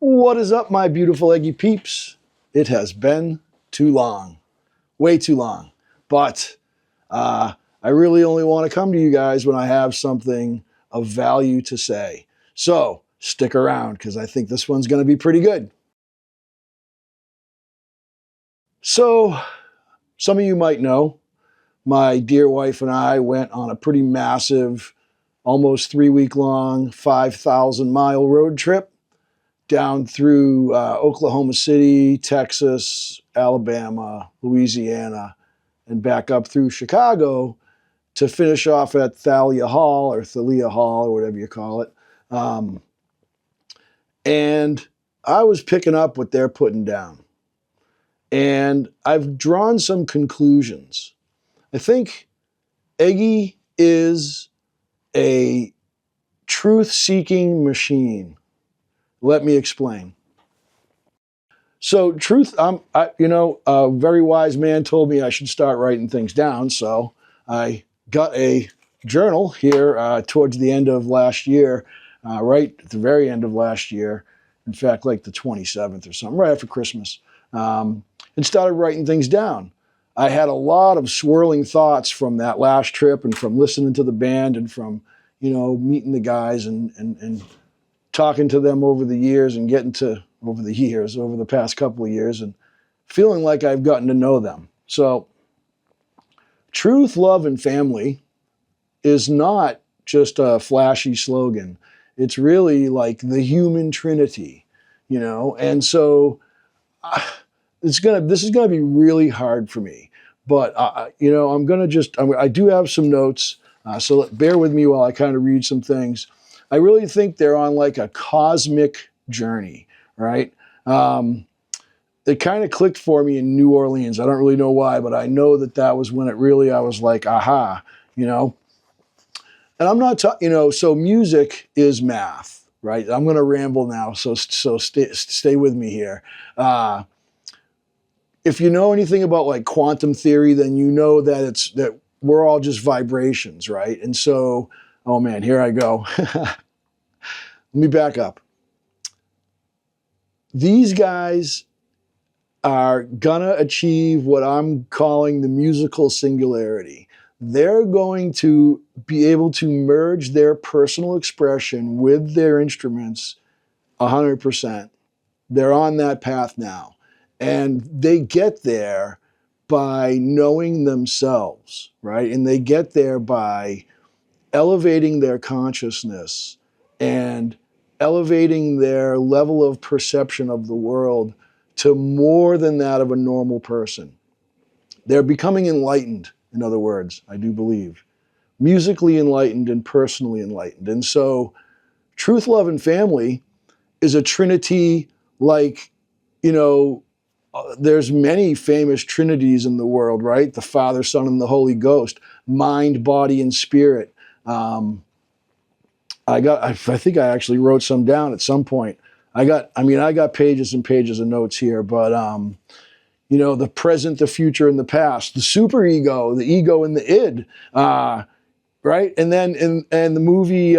What is up, my beautiful Eggy peeps? It has been too long, way too long. But I really only want to come to you guys when I have something of value to say. So stick around because I think this one's going to be pretty good. So some of you might know, my dear wife and I went on a pretty massive, almost 3-week long, 5,000-mile road trip down through Oklahoma City, Texas, Alabama, Louisiana, and back up through Chicago to finish off at Thalia Hall or whatever you call it. And I was picking up what they're putting down. And I've drawn some conclusions. I think Eggy is a truth-seeking machine. Let me explain. So truth, a very wise man told me I should start writing things down. So I got a journal here towards the end of last year, right at the very end of last year. In fact, like the 27th or something, right after Christmas, and started writing things down. I had a lot of swirling thoughts from that last trip and from listening to the band and from, meeting the guys and talking to them over the years and over the past couple of years and feeling like I've gotten to know them. So truth, love, and family is not just a flashy slogan. It's really like the human trinity, and so this is gonna be really hard for me. But I do have some notes, so bear with me while I kind of read some things. I really think they're on like a cosmic journey, right? It kind of clicked for me in New Orleans. I don't really know why, but I know that was when I was like, aha, And I'm not talking, so music is math, right? I'm going to ramble now, so stay with me here. If you know anything about like quantum theory, then you know that we're all just vibrations, right? And so, oh man, here I go. Let me back up. These guys are gonna achieve what I'm calling the musical singularity. They're going to be able to merge their personal expression with their instruments 100%. They're on that path now. And they get there by knowing themselves, right? And they get there by elevating their consciousness and elevating their level of perception of the world to more than that of a normal person. They're becoming enlightened, in other words, I do believe. Musically enlightened and personally enlightened. And so truth, love, and family is a trinity like, there's many famous trinities in the world, right? The Father, Son, and the Holy Ghost, mind, body, and spirit. I think I actually wrote some down at some point. I got pages and pages of notes here, but the present, the future, and the past, the superego, the ego, and the id, right? And then in the movie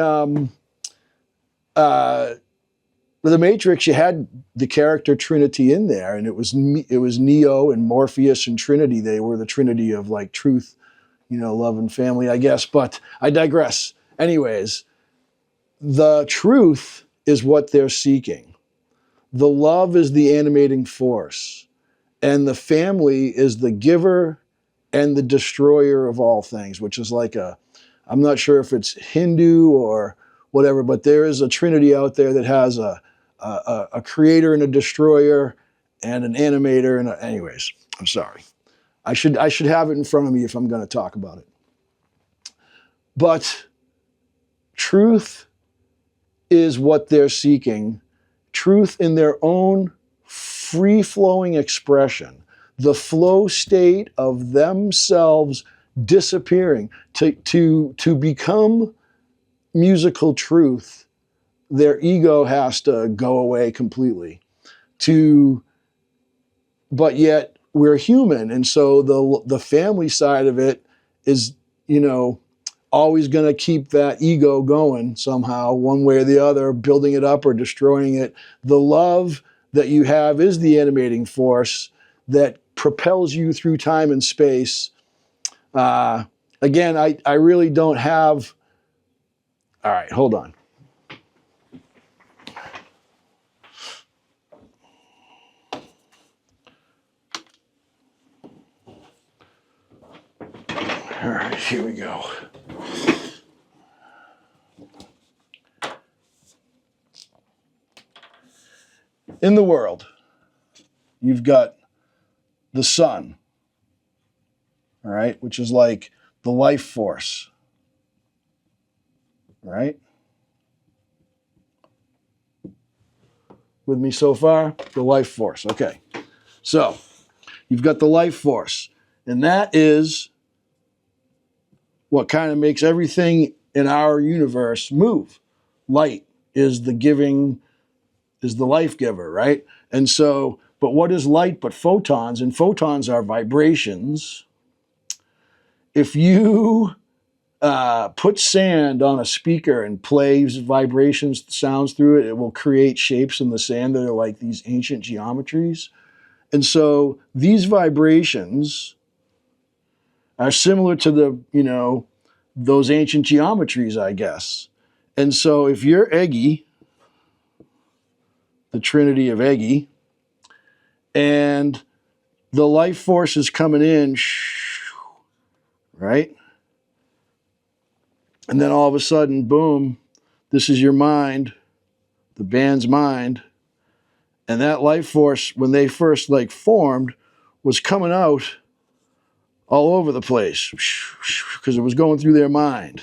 The Matrix, you had the character Trinity in there, and it was Neo and Morpheus and Trinity. They were the Trinity of like truth, love and family, I guess. But I digress. Anyways. The truth is what they're seeking. The love is the animating force. And the family is the giver and the destroyer of all things, which is like I'm not sure if it's Hindu or whatever, but there is a trinity out there that has a creator and a destroyer and an animator. Anyways, I'm sorry. I should have it in front of me if I'm going to talk about it. But truth is what they're seeking, truth in their own free-flowing expression, the flow state of themselves disappearing. To become musical truth, their ego has to go away completely. But yet we're human, and so the family side of it is, always going to keep that ego going somehow, one way or the other, building it up or destroying it. The love that you have is the animating force that propels you through time and space. Again, I really don't have... All right, hold on. All right, here we go. In the world, you've got the sun, all right, which is like the life force, right? With me so far? The life force, okay. So, you've got the life force, and that is what kind of makes everything in our universe move. Light is the life giver, right? And so, but what is light but photons? And photons are vibrations. If you put sand on a speaker and plays vibrations, sounds through it, it will create shapes in the sand that are like these ancient geometries. And so these vibrations are similar to those ancient geometries, I guess. And so if you're Eggy, the trinity of Eggy, and the life force is coming in, right? And then all of a sudden, boom, this is your mind, the band's mind. And that life force, when they first formed, was coming out all over the place because it was going through their mind.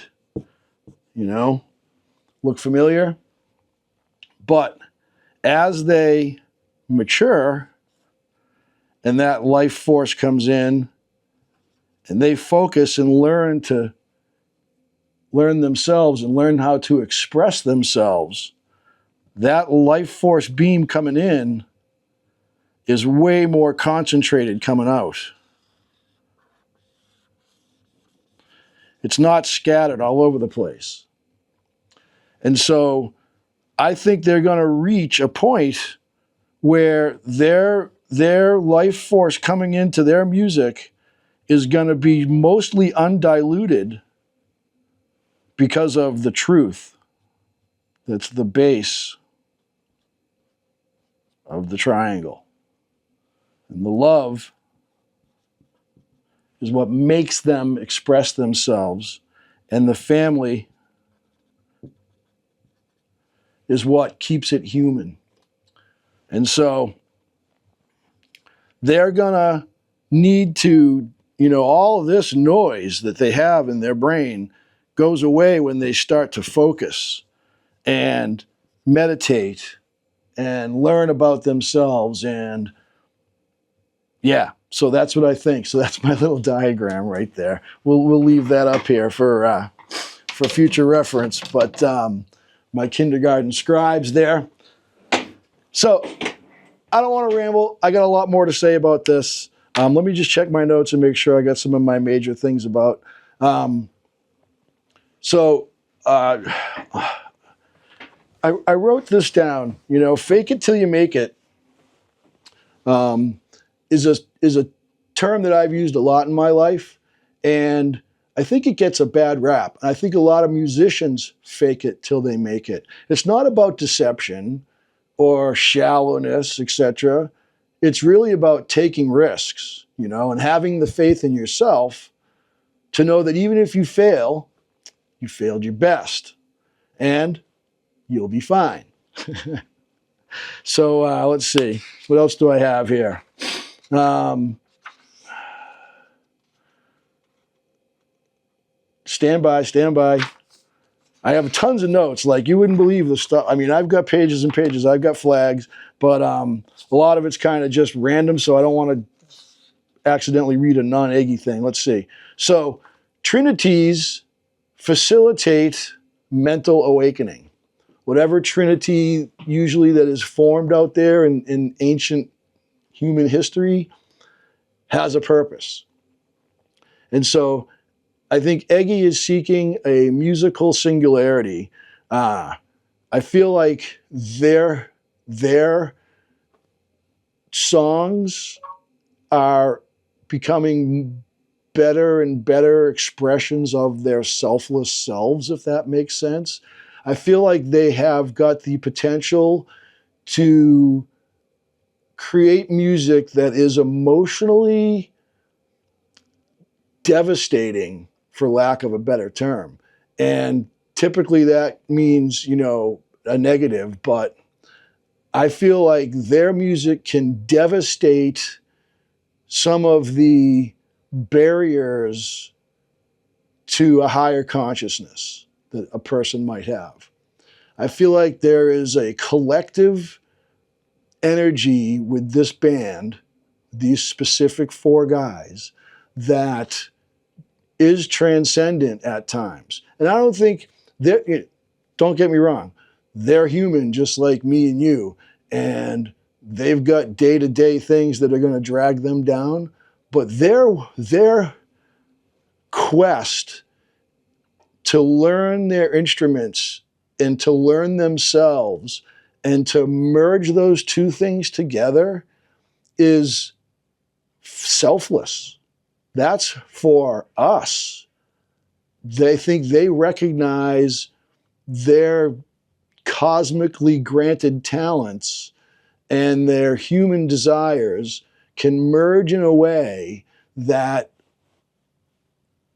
Look familiar? But as they mature and that life force comes in and they focus and learn themselves and learn how to express themselves, that life force beam coming in is way more concentrated coming out. It's not scattered all over the place. And so I think they're going to reach a point where their life force coming into their music is going to be mostly undiluted because of the truth that's the base of the triangle. And the love is what makes them express themselves. And the family is what keeps it human. And so they're going to need to, all of this noise that they have in their brain goes away when they start to focus and meditate and learn about themselves. And yeah, so that's what I think. So that's my little diagram right there. We'll leave that up here for future reference. But my kindergarten scribes there. So I don't want to ramble. I got a lot more to say about this. Let me just check my notes and make sure I got some of my major things about. I wrote this down. Fake it till you make it is a term that I've used a lot in my life, and I think it gets a bad rap. And I think a lot of musicians fake it till they make it. It's not about deception or shallowness, etc. It's really about taking risks, and having the faith in yourself to know that even if you fail, you failed your best, and you'll be fine. So let's see. What else do I have here? Stand by. I have tons of notes. You wouldn't believe the stuff. I mean, I've got pages and pages. I've got flags, but a lot of it's kind of just random, so I don't want to accidentally read a non-Eggy thing. Let's see. So, trinities facilitate mental awakening. Whatever trinity usually that is formed out there in ancient human history has a purpose. And so I think Eggy is seeking a musical singularity. I feel like their songs are becoming better and better expressions of their selfless selves, if that makes sense. I feel like they have got the potential to create music that is emotionally devastating, for lack of a better term. And typically that means, a negative, but I feel like their music can devastate some of the barriers to a higher consciousness that a person might have. I feel like there is a collective energy with this band, these specific four guys, that is transcendent at times. And I don't think don't get me wrong, they're human just like me and you, and they've got day-to-day things that are going to drag them down, but their quest to learn their instruments and to learn themselves and to merge those two things together is selfless. That's for us. They think they recognize their cosmically granted talents and their human desires can merge in a way that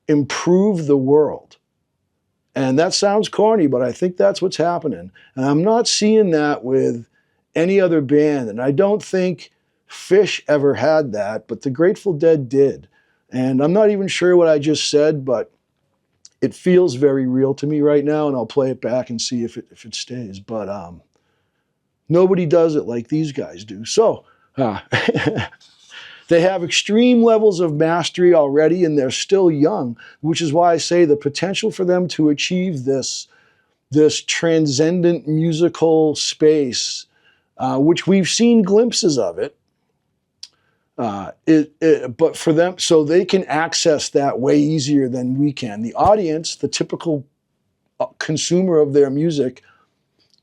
improve the world. And that sounds corny, but I think that's what's happening. And I'm not seeing that with any other band. And I don't think Fish ever had that, but the Grateful Dead did. And I'm not even sure what I just said, but it feels very real to me right now, and I'll play it back and see if it stays. But nobody does it like these guys do. So they have extreme levels of mastery already, and they're still young, which is why I say the potential for them to achieve this transcendent musical space, which we've seen glimpses of it, but for them, so they can access that way easier than we can. The audience, the typical consumer of their music,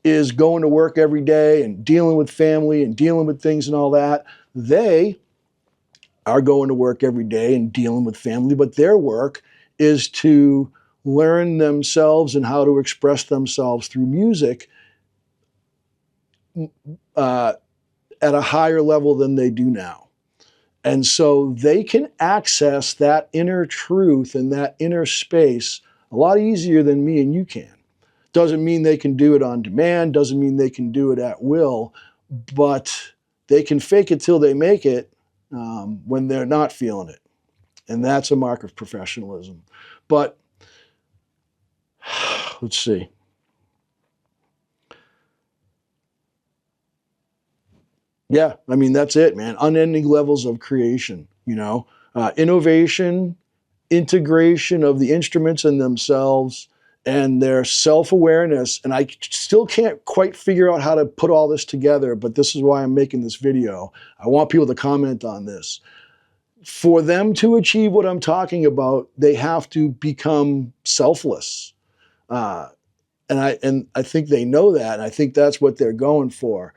is going to work every day and dealing with family and dealing with things and all that. They are going to work every day and dealing with family, but their work is to learn themselves and how to express themselves through music at a higher level than they do now. And so they can access that inner truth and that inner space a lot easier than me and you can. Doesn't mean they can do it on demand, doesn't mean they can do it at will, but they can fake it till they make it when they're not feeling it. And that's a mark of professionalism. But let's see. Yeah, I mean, that's it, man. Unending levels of creation, innovation, integration of the instruments in themselves, and their self-awareness. And I still can't quite figure out how to put all this together, but this is why I'm making this video. I want people to comment on this. For them to achieve what I'm talking about, they have to become selfless. And I think they know that, and I think that's what they're going for.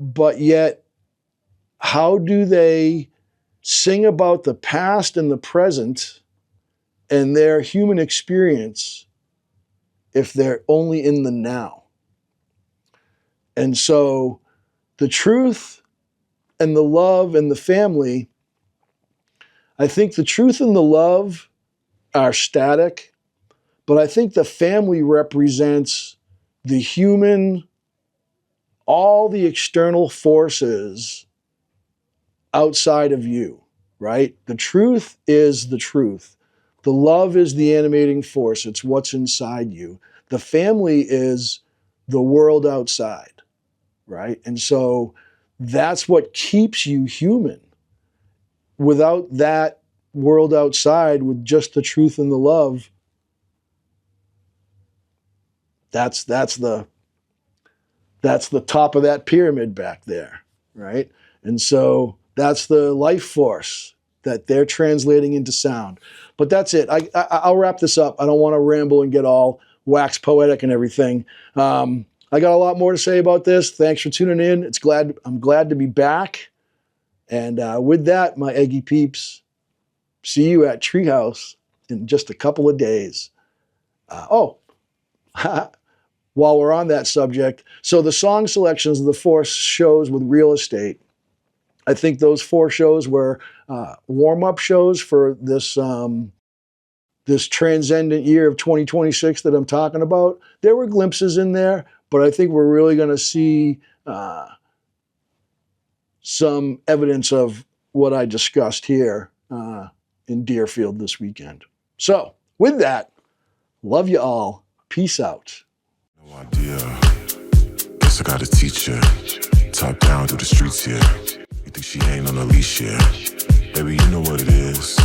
But yet, how do they sing about the past and the present and their human experience if they're only in the now? And so the truth and the love and the family, I think the truth and the love are static, but I think the family represents the human, all the external forces outside of you, right? The truth is the truth. The love is the animating force. It's what's inside you. The family is the world outside, right? And so that's what keeps you human. Without that world outside, with just the truth and the love, that's the top of that pyramid back there, right? And so that's the life force that they're translating into sound. But that's it. I'll wrap this up. I don't want to ramble and get all wax poetic and everything. I got a lot more to say about this. Thanks for tuning in. I'm glad to be back. And with that, my Eggy peeps, see you at Treehouse in just a couple of days. While we're on that subject, so the song selections of the 4 shows with Real Estate, I think those 4 shows were warm-up shows for this this transcendent year of 2026 that I'm talking about. There were glimpses in there, but I think we're really going to see some evidence of what I discussed here in Deerfield this weekend. So, with that, love you all. Peace out. No idea. Guess I gotta teach her. Top down through the streets here. You think she ain't on a leash here? Baby, you know what it is.